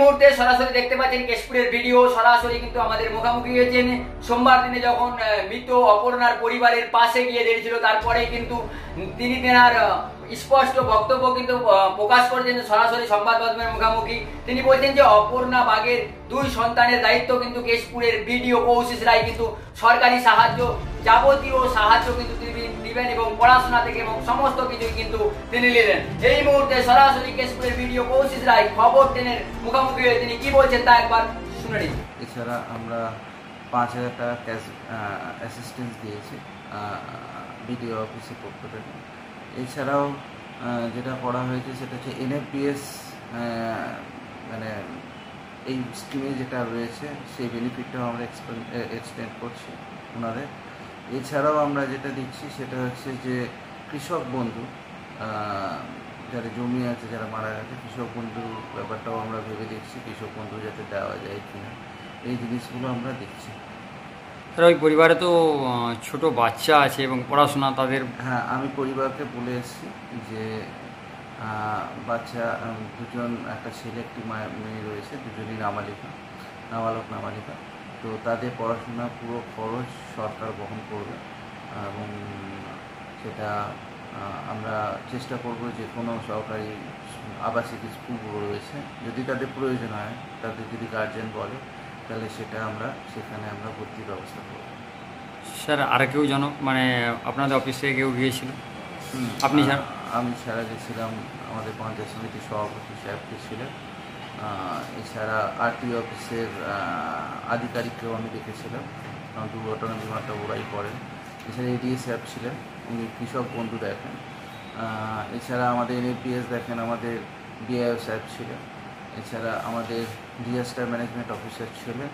মুহূর্তে সরাসরি দেখতে পাচ্ছেন কেশপুরের ভিডিও। সরাসরি কিন্তু আমাদের মুখোমুখি হয়েছেন সোমবার দিনে যখন মৃত অপর্ণার পরিবারের পাশে গিয়ে দাঁড়িয়েছিল। তারপরে কিন্তু তিনি তেনার স্পষ্ট বক্তব্য কিন্তু প্রকাশ করেছেন সরাসরি সংবাদ মাধ্যমের মুখোমুখি। তিনি বলছেন যে অপর্ণা বাগের 2 সন্তানের দায়িত্ব কিন্তু কেশপুরের ভিডিও কৌশিক রায় কিন্তু সরকারি সাহায্য, যাবতীয় সাহায্য কিন্তু তিনি দিবেন এবং পড়াশোনা থেকে এবং সমস্ত কিছুই কিন্তু তিনি নিলেন। এই মুহূর্তে সরাসরি কেশপুরের ভিডিও কৌশিক রায় খবর 10-এর মুখোমুখি হয়ে তিনি কি বলছেন তা একবার শুনে নিন। এছাড়া আমরা 5,000 টাকা ক্যাশ অ্যাসিস্ট্যান্স দিয়েছি বিডিও অফিসের পক্ষ থেকে। এছাড়াও যেটা করা হয়েছে সেটা হচ্ছে NFPS, মানে এই স্কিমে যেটা রয়েছে সেই বেনিফিটটাও আমরা এক্সটেন্ড করছি ওনাদের। এছাড়াও আমরা যেটা দিচ্ছি সেটা হচ্ছে যে কৃষক বন্ধু, যারা জমি আছে, যারা মারা গেছে, কৃষক বন্ধুর ব্যাপারটাও আমরা ভেবে দেখছি, কৃষক বন্ধু যাতে দেওয়া যায় কিনা, এই জিনিসগুলো আমরা দেখছি। ওই পরিবারে তো ছোট বাচ্চা আছে এবং পড়াশোনা তাদের। হ্যাঁ, আমি পরিবারকে বলে এসেছি যে বাচ্চা 2জন, একটা ছেলে একটি মেয়ে রয়েছে, 2জনই নাবালক নাবালিকা। তো তাদের পড়াশোনা পুরো খরচ সরকার বহন করবে এবং সেটা আমরা চেষ্টা করব যে কোনো সরকারি আবাসিক স্কুলগুলো রয়েছে, যদি তাদের প্রয়োজন হয়, তাদের যদি গার্জেন বলে, তাহলে সেটা আমরা সেখানে আমরা ভর্তির ব্যবস্থা করব। স্যার আর কেউ মানে আপনাদের অফিসে কেউ গিয়েছিল? আপনি স্যার? আমি ছাড়া গেছিলাম, আমাদের পঞ্চায়েত সমিতির সভাপতি সাহেব গেছিলেন। এছাড়া RTO অফিসের আধিকারিককেও আমি দেখেছিলাম, দুর্ঘটনা বিমাটা ওরাই করেন। এছাড়া ADA সাহেব ছিলেন, উনি কৃষক বন্ধু দেখেন। এছাড়া আমাদের NFPS দেখেন, আমাদের BIO সাহেব ছিলেন। এছাড়া আমাদের ডিজাস্টার ম্যানেজমেন্ট অফিসার ছিলেন।